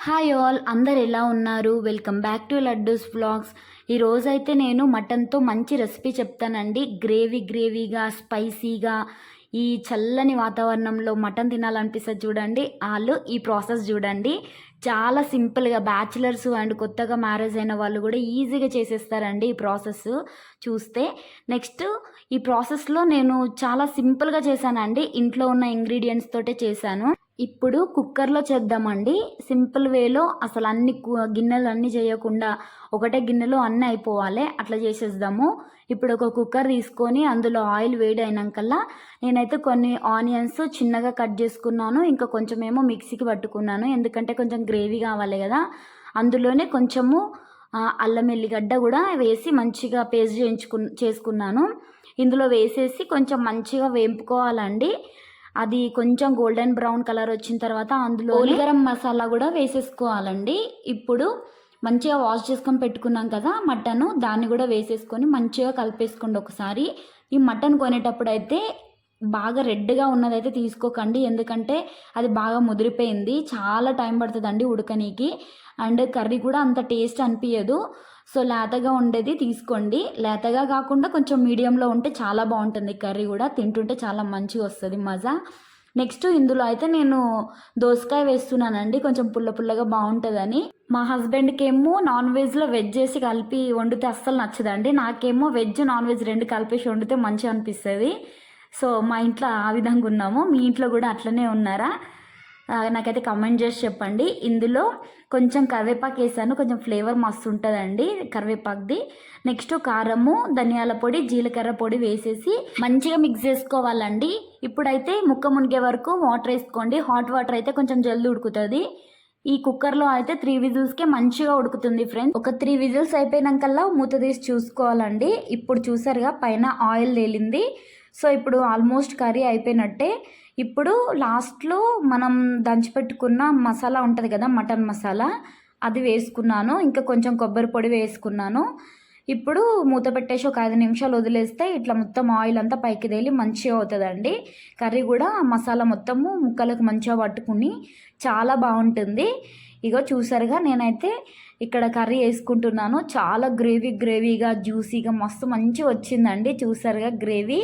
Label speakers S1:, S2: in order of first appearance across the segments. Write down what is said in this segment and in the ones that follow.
S1: Hi all, అందరు ఎలా ఉన్నారు? Welcome back to Laddus vlogs. ఈరోజైతే నేను మటన్తో మంచి రెసిపీ చెప్తానండి. గ్రేవీగా స్పైసీగా ఈ చల్లని వాతావరణంలో మటన్ తినాలనిపిస్తుంది చూడండి. వాళ్ళు ఈ ప్రాసెస్ చూడండి. చాలా సింపుల్గా బ్యాచిలర్స్ అండ్ కొత్తగా మ్యారేజ్ అయిన వాళ్ళు కూడా ఈజీగా చేసేస్తారండి ఈ ప్రాసెస్ చూస్తే. నెక్స్ట్ ఈ ప్రాసెస్లో నేను చాలా సింపుల్గా చేశానండి. ఇంట్లో ఉన్న ఇంగ్రీడియంట్స్ తోటే చేశాను. ఇప్పుడు కుక్కర్లో చేద్దామండి. సింపుల్ వేలో అసలు గిన్నెలు అన్నీ చేయకుండా ఒకటే గిన్నెలో అన్నీ అయిపోవాలి, అట్లా చేసేద్దాము. ఇప్పుడు ఒక కుక్కర్ తీసుకొని అందులో ఆయిల్ వేడి అయినాకల్లా నేనైతే కొన్ని ఆనియన్స్ చిన్నగా కట్ చేసుకున్నాను. ఇంకా కొంచెం ఏమో మిక్సీకి పట్టుకున్నాను, ఎందుకంటే కొంచెం గ్రేవీ కావాలి కదా. అందులోనే కొంచెము అల్లం ఎల్లిగడ్డ కూడా వేసి మంచిగా పేస్ట్ చేసుకున్నాను. ఇందులో వేసేసి కొంచెం మంచిగా వేపుకోవాలండి. అది కొంచెం గోల్డెన్ బ్రౌన్ కలర్ వచ్చిన తర్వాత అందులో గరం మసాలా కూడా వేసేసుకోవాలండి. ఇప్పుడు మంచిగా వాష్ చేసుకొని పెట్టుకున్నాం కదా మటన్, దాన్ని కూడా వేసేసుకొని మంచిగా కలిపేసుకోండి ఒకసారి. ఈ మటన్ కొనేటప్పుడు అయితే బాగా రెడ్గా ఉన్నదైతే తీసుకోకండి, ఎందుకంటే అది బాగా ముదిరిపోయింది, చాలా టైం పడుతుందండి ఉడకనీకి. అండ్ కర్రీ కూడా అంత టేస్ట్ అనిపించదు. సో లేతగా ఉండేది తీసుకోండి. లేతగా కాకుండా కొంచెం మీడియంలో ఉంటే చాలా బాగుంటుంది కర్రీ కూడా, తింటుంటే చాలా మంచిగా వస్తుంది మజా. నెక్స్ట్ ఇందులో అయితే నేను దోసకాయ వేస్తున్నానండి, కొంచెం పుల్లగా బాగుంటుందని. మా హస్బెండ్కి ఏమో నాన్ వెజ్లో వెజ్ చేసి కలిపి వండితే అస్సలు నచ్చదండి. నాకేమో వెజ్ నాన్ వెజ్ రెండు కలిపేసి వండితే మంచిగా అనిపిస్తుంది. సో మా ఇంట్లో ఆ విధంగా ఉన్నాము. మీ ఇంట్లో కూడా అట్లనే ఉన్నారా? నాకైతే కమెంట్ చేసి చెప్పండి. ఇందులో కొంచెం కరివేపాకు వేసాను, కొంచెం ఫ్లేవర్ మస్తు ఉంటుందండి కరివేపాకుది. నెక్స్ట్ కారము, ధనియాల పొడి, జీలకర్ర పొడి వేసేసి మంచిగా మిక్స్ చేసుకోవాలండి. ఇప్పుడైతే ముక్క మునిగే వరకు వాటర్ వేసుకోండి. హాట్ వాటర్ అయితే కొంచెం జల్దీ ఉడుకుతుంది. ఈ కుక్కర్లో అయితే 3 విజిల్స్కే మంచిగా ఉడుకుతుంది ఫ్రెండ్స్. ఒక 3 విజిల్స్ అయిపోయినాకల్లా మూత తీసి చూసుకోవాలండి. ఇప్పుడు చూసారుగా పైన ఆయిల్ తేలింది. సో ఇప్పుడు ఆల్మోస్ట్ కర్రీ అయిపోయినట్టే. ఇప్పుడు లాస్ట్లో మనం దంచిపెట్టుకున్న మసాలా ఉంటుంది కదా, మటన్ మసాలా, అది వేసుకున్నాను. ఇంకా కొంచెం కొబ్బరి పొడి వేసుకున్నాను. ఇప్పుడు మూత పెట్టేసి ఒక 5 నిమిషాలు వదిలేస్తే ఇట్లా మొత్తం ఆయిల్ అంతా పైకి తేలి మంచిగా అవుతుందండి. కర్రీ కూడా మసాలా మొత్తము ముక్కలకు మంచిగా పట్టుకుని చాలా బాగుంటుంది. ఇగో చూసారుగా నేనైతే ఇక్కడ కర్రీ వేసుకుంటున్నాను. చాలా గ్రేవీగా జ్యూసీగా మస్తు మంచిగా వచ్చిందండి. చూసారుగా గ్రేవీ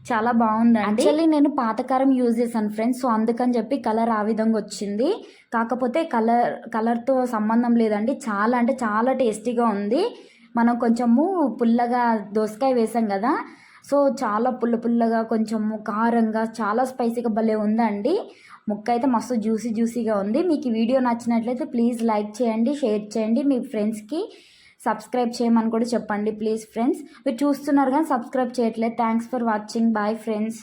S1: చాలా బాగుందండి. యాక్చువల్లీ నేను పాతకారం యూజ్ చేశాను ఫ్రెండ్స్, సో అందుకని చెప్పి కలర్ ఆ విధంగా వచ్చింది. కాకపోతే కలర్తో సంబంధం లేదండి, చాలా అంటే చాలా టేస్టీగా ఉంది. మనం కొంచెము పుల్లగా దోసకాయ వేసాం కదా, సో చాలా పుల్లగా కొంచెము కారంగా చాలా స్పైసీగా భలే ఉందండి. ముక్క అయితే మస్తు జ్యూసీగా ఉంది. మీకు ఈ వీడియో నచ్చినట్లయితే ప్లీజ్ లైక్ చేయండి, షేర్ చేయండి, మీ ఫ్రెండ్స్కి సబ్స్క్రైబ్ చేయమని కూడా చెప్పండి ప్లీజ్ ఫ్రెండ్స్. మీరు చూస్తున్నారు కానీ సబ్స్క్రైబ్ చేయట్లేదు. Thanks for watching. Bye friends.